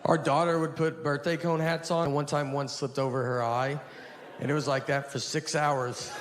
Our daughter would put birthday cone hats on, and one slipped over her eye, and it was like that for 6 hours.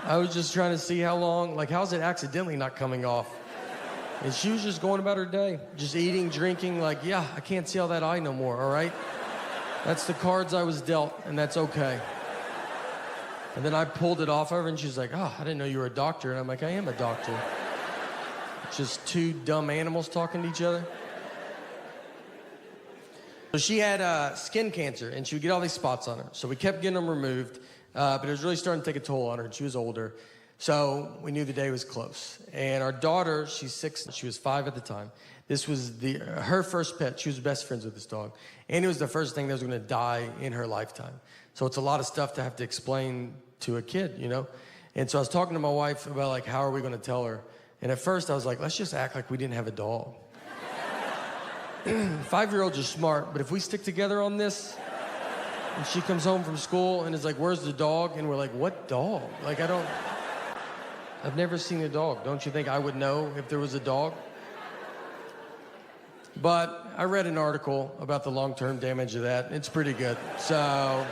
I was just trying to see how long, like, how's it accidentally not coming off? And she was just going about her day, just eating, drinking, like, yeah, I can't see all that eye no more, all right? That's the cards I was dealt, and that's okay. And then I pulled it off of her, and she's like, oh, I didn't know you were a doctor. And I'm like, I am a doctor. Just two dumb animals talking to each other. So she had skin cancer, and she would get all these spots on her. So we kept getting them removed, but it was really starting to take a toll on her, and she was older. So we knew the day was close. And our daughter, she's 6, she was 5 at the time. This was her first pet. She was best friends with this dog. And it was the first thing that was gonna die in her lifetime. So it's a lot of stuff to have to explain to a kid, you know? And so I was talking to my wife about, like, how are we gonna tell her? And at first I was like, let's just act like we didn't have a dog. 5-year-olds are smart, but if we stick together on this, and she comes home from school and is like, where's the dog? And we're like, what dog? Like, I've never seen a dog. Don't you think I would know if there was a dog? But I read an article about the long-term damage of that. It's pretty good. So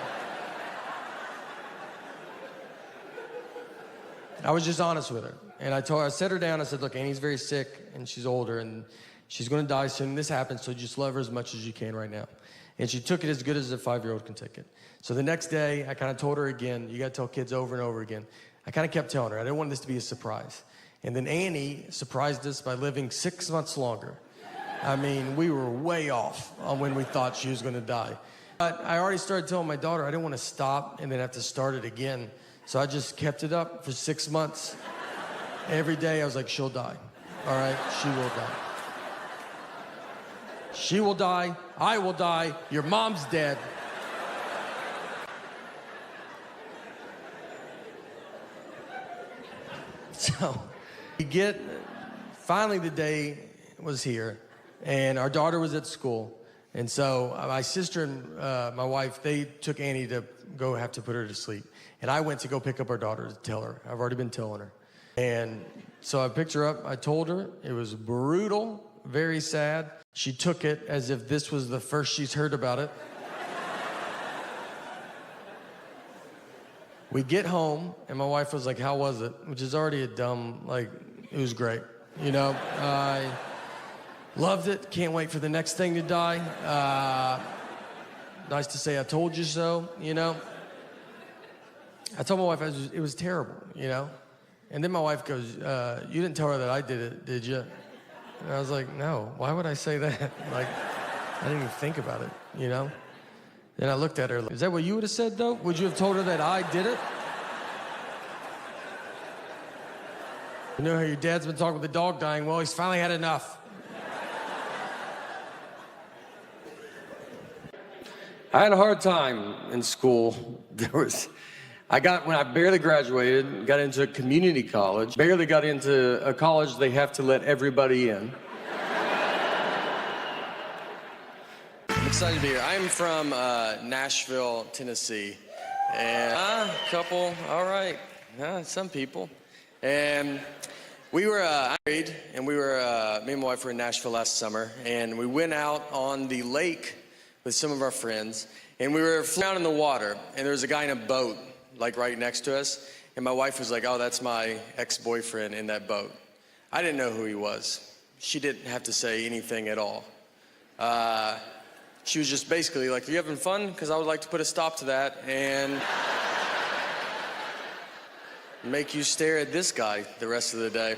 I was just honest with her. And I set her down. I said, look, Annie's very sick, and she's older, and she's going to die soon. This happens, so just love her as much as you can right now. And she took it as good as a 5-year-old can take it. So the next day, I kind of told her again, you got to tell kids over and over again. I kind of kept telling her. I didn't want this to be a surprise. And then Annie surprised us by living 6 months longer. I mean, we were way off on when we thought she was going to die. But I already started telling my daughter I didn't want to stop and then have to start it again. So I just kept it up for 6 months. Every day I was like, she'll die. All right, she will die. She will die, I will die, your mom's dead. So finally the day was here, and our daughter was at school. And so my sister and my wife, they took Annie to go have to put her to sleep. And I went to go pick up our daughter to tell her. I've already been telling her. And so I picked her up, I told her. It was brutal, very sad. She took it as if this was the first she's heard about it. We get home, and my wife was like, how was it? Which is already a dumb, like, it was great. You know, I loved it. Can't wait for the next thing to die. Nice to say I told you so, you know. I told my wife it was terrible, you know. And then my wife goes, you didn't tell her that I did it, did you? And I was like, no, why would I say that? Like, I didn't even think about it, you know? Then I looked at her, like, is that what you would have said, though? Would you have told her that I did it? You know how your dad's been talking with the dog dying? Well, he's finally had enough. I had a hard time in school. When I barely graduated, got into a community college, barely got into a college they have to let everybody in. I'm excited to be here. I'm from Nashville, Tennessee. And a couple, all right, some people. And we were married, and me and my wife were in Nashville last summer, and we went out on the lake with some of our friends, and we were floating in the water, and there was a guy in a boat, like right next to us, and my wife was like, oh, that's my ex-boyfriend in that boat. I didn't know who he was. She didn't have to say anything at all. She was just basically like, are you having fun? Because I would like to put a stop to that and make you stare at this guy the rest of the day.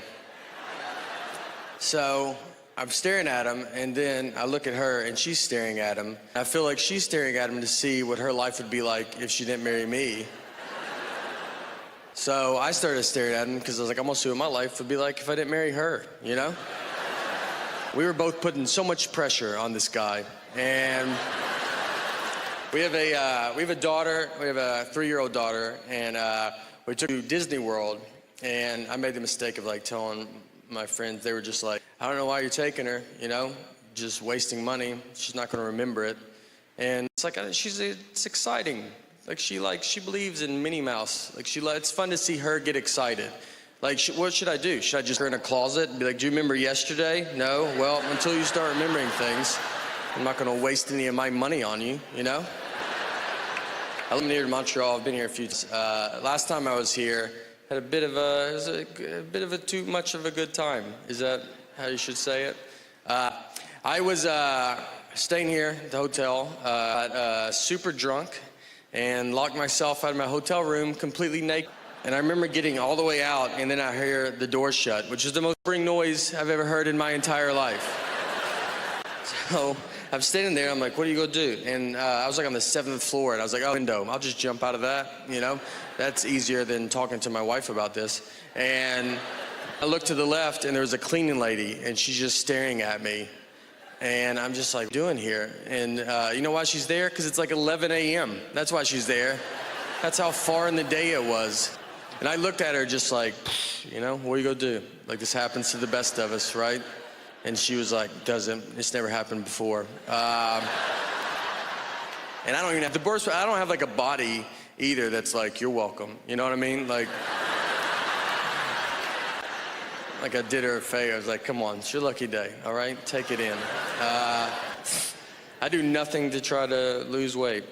So I'm staring at him, and then I look at her, and she's staring at him. I feel like she's staring at him to see what her life would be like if she didn't marry me. So I started staring at him because I was like, I'm gonna see what my life would be like if I didn't marry her, you know? We were both putting so much pressure on this guy, and we have a daughter. We have a 3-year-old daughter, and we took her to Disney World, and I made the mistake of like telling my friends. They were just like, I don't know why you're taking her, you know, just wasting money. She's not gonna remember it. And it's like, it's exciting. Like she believes in Minnie Mouse. Like it's fun to see her get excited. Like, what should I do? Should I just put her in a closet and be like, do you remember yesterday? No? Well, until you start remembering things. I'm not gonna waste any of my money on you, you know? I live near Montreal. I've been here a few times. Last time I was here, had a bit of a too much of a good time. Is that how you should say it? I was staying here at the hotel, super drunk, and locked myself out of my hotel room completely naked. And I remember getting all the way out, and then I hear the door shut, which is the most boring noise I've ever heard in my entire life. So I'm standing there, I'm like, what are you gonna do? And I was like on the 7th floor, and I was like, oh, window, I'll just jump out of that, you know? That's easier than talking to my wife about this. And I looked to the left, and there was a cleaning lady, and she's just staring at me. And I'm just like, what are you doing here? And you know why she's there? Because it's like 11 a.m. That's why she's there. That's how far in the day it was. And I looked at her just like, you know, what are you gonna do? Like, this happens to the best of us, right? And she was like, it's never happened before. And I don't even have I don't have like a body either that's like, you're welcome. You know what I mean? Like I did her a favor. I was like, come on, it's your lucky day, all right? Take it in. I do nothing to try to lose weight.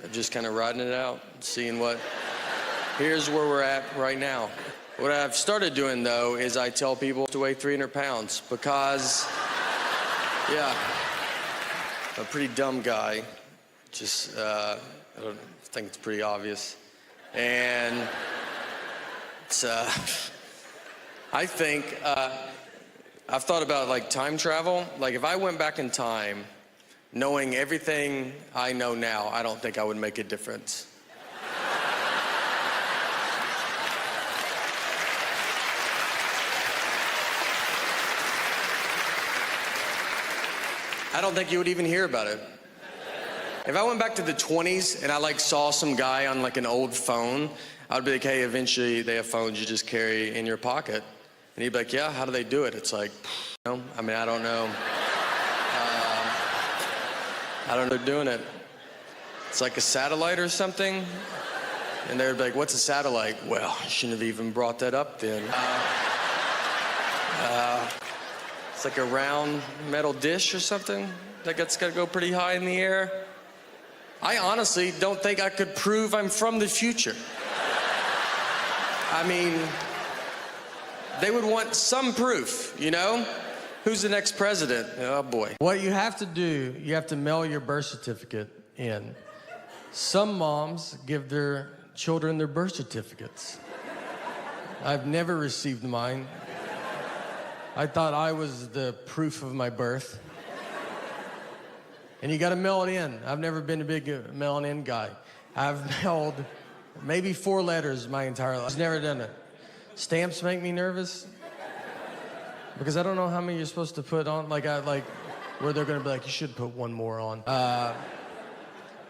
I'm just kind of riding it out, seeing here's where we're at right now. What I've started doing, though, is I tell people to weigh 300 pounds because, yeah, I'm a pretty dumb guy. Just, I think it's pretty obvious. And it's, I think, I've thought about, like, time travel. Like, if I went back in time, knowing everything I know now, I don't think I would make a difference. I don't think you would even hear about it. If I went back to the 20s and I like saw some guy on like an old phone, I'd be like, hey, eventually they have phones you just carry in your pocket. And he'd be like, yeah, how do they do it? It's like, you know, I mean, I don't know. I don't know they're doing it. It's like a satellite or something. And they'd be like, what's a satellite? Well, I shouldn't have even brought that up then. It's like a round metal dish or something that's got to go pretty high in the air. I honestly don't think I could prove I'm from the future. I mean, they would want some proof, you know? Who's the next president? Oh, boy. What you have to do, you have to mail your birth certificate in. Some moms give their children their birth certificates. I've never received mine. I thought I was the proof of my birth. And you gotta mail it in. I've never been a big mailing in guy. I've mailed maybe 4 letters my entire life. I've never done it. Stamps make me nervous because I don't know how many you're supposed to put on. Where they're gonna be like, you should put 1 more on.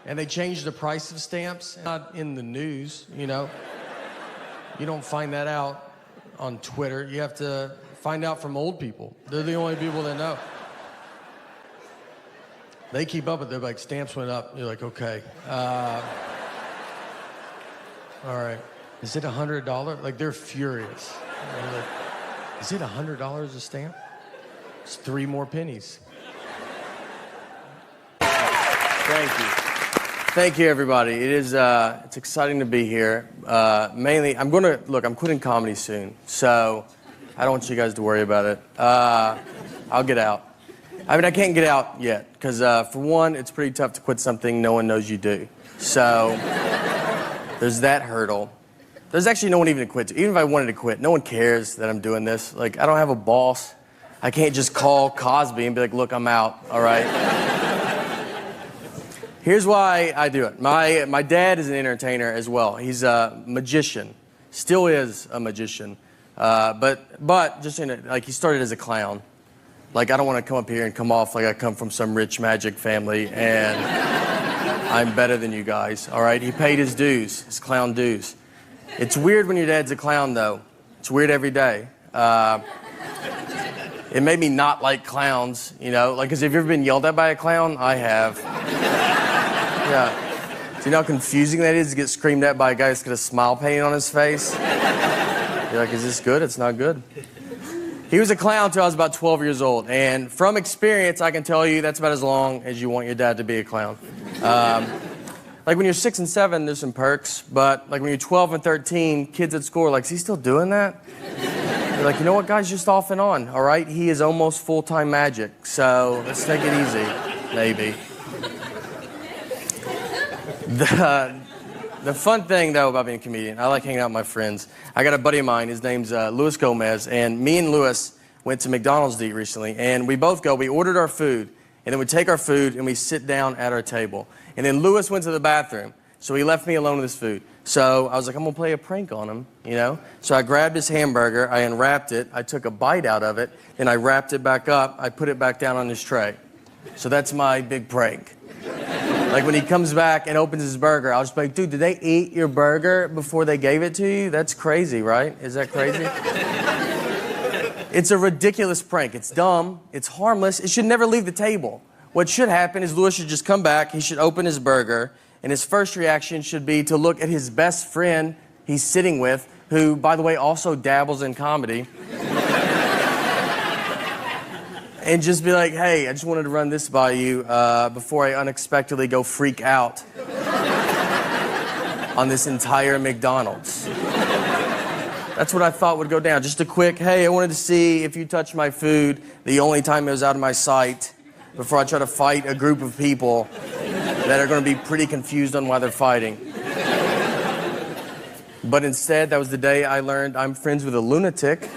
And they changed the price of stamps. Not in the news, you know. You don't find that out on Twitter. You have to find out from old people. They're the only people that know. They keep up with it. They're like, stamps went up. You're like, okay. All right. Is it $100? Like, they're furious. They're like, is it $100 a stamp? It's 3 more pennies. Thank you. Thank you, everybody. It is, it's exciting to be here. Mainly, I'm quitting comedy soon, so I don't want you guys to worry about it. I'll get out. I mean, I can't get out yet, because for one, it's pretty tough to quit something no one knows you do. So there's that hurdle. There's actually no one even to quit to. Even if I wanted to quit, no one cares that I'm doing this. Like, I don't have a boss. I can't just call Cosby and be like, look, I'm out, all right? Here's why I do it. My dad is an entertainer as well. He's a magician, still is a magician. But just like, he started as a clown. Like, I don't want to come up here and come off like I come from some rich magic family and I'm better than you guys, all right? He paid his dues, his clown dues. It's weird when your dad's a clown, though. It's weird every day. It made me not like clowns, you know? Like, because have you ever been yelled at by a clown? I have. Yeah. Do you know how confusing that is to get screamed at by a guy that's got a smile painted on his face? You're like, is this good? It's not good. He was a clown till I was about 12 years old. And from experience, I can tell you that's about as long as you want your dad to be a clown. Like when you're 6 and 7, there's some perks. But like when you're 12 and 13, kids at school are like, is he still doing that? You're like, you know what, guys, just off and on, all right? He is almost full-time magic. So let's take it easy, maybe. The fun thing, though, about being a comedian, I like hanging out with my friends. I got a buddy of mine, his name's Luis Gomez, and me and Luis went to McDonald's to eat recently, and we both go, we ordered our food, and then we take our food and we sit down at our table. And then Luis went to the bathroom, so he left me alone with his food. So I was like, I'm gonna play a prank on him, you know? So I grabbed his hamburger, I unwrapped it, I took a bite out of it, then I wrapped it back up, I put it back down on his tray. So that's my big prank. Like when he comes back and opens his burger, I'll just be like, dude, did they eat your burger before they gave it to you? That's crazy, right? Is that crazy? It's a ridiculous prank. It's dumb, it's harmless, it should never leave the table. What should happen is Luis should just come back, he should open his burger, and his first reaction should be to look at his best friend he's sitting with, who, by the way, also dabbles in comedy, and just be like, hey, I just wanted to run this by you before I unexpectedly go freak out on this entire McDonald's. That's what I thought would go down. Just a quick, hey, I wanted to see if you touched my food the only time it was out of my sight before I try to fight a group of people that are going to be pretty confused on why they're fighting. But instead, that was the day I learned I'm friends with a lunatic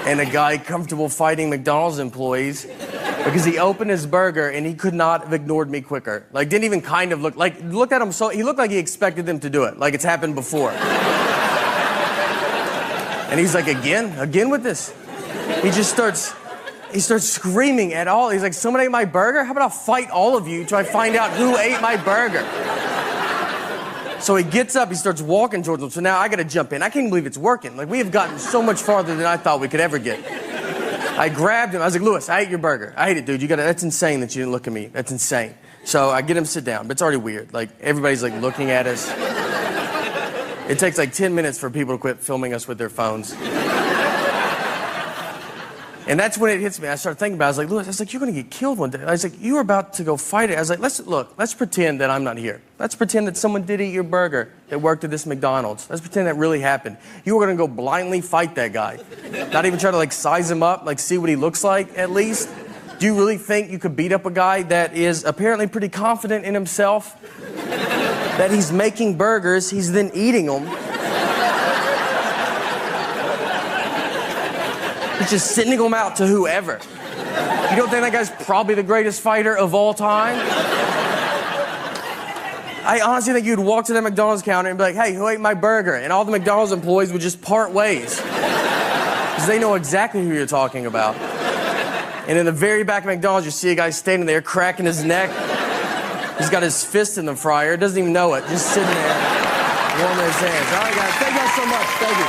and a guy comfortable fighting McDonald's employees because he opened his burger and he could not have ignored me quicker. Like, didn't even kind of looked at him so, he looked like he expected them to do it, like it's happened before. And he's like, again with this? He starts screaming at all. He's like, someone ate my burger? How about I'll fight all of you till I find out who ate my burger? So he gets up, he starts walking towards him. So now I gotta jump in. I can't believe it's working. Like, we have gotten so much farther than I thought we could ever get. I grabbed him, I was like, Luis, I ate your burger. I ate it, dude. That's insane that you didn't look at me. That's insane. So I get him to sit down, but it's already weird. Like, everybody's like looking at us. It takes like 10 minutes for people to quit filming us with their phones. And that's when it hits me. I started thinking about it. I was like, Luis, I was like, you're going to get killed one day. I was like, you were about to go fight it. I was like, let's pretend that I'm not here. Let's pretend that someone did eat your burger that worked at this McDonald's. Let's pretend that really happened. You were going to go blindly fight that guy. Not even try to, like, size him up, like, see what he looks like, at least. Do you really think you could beat up a guy that is apparently pretty confident in himself? That he's making burgers, he's then eating them. He's just sending them out to whoever. You don't think that guy's probably the greatest fighter of all time? I honestly think you'd walk to that McDonald's counter and be like, hey, who ate my burger? And all the McDonald's employees would just part ways. Because they know exactly who you're talking about. And in the very back of McDonald's, you see a guy standing there cracking his neck. He's got his fist in the fryer, doesn't even know it, just sitting there, warming his hands. All right, guys, thank you guys so much. Thank you.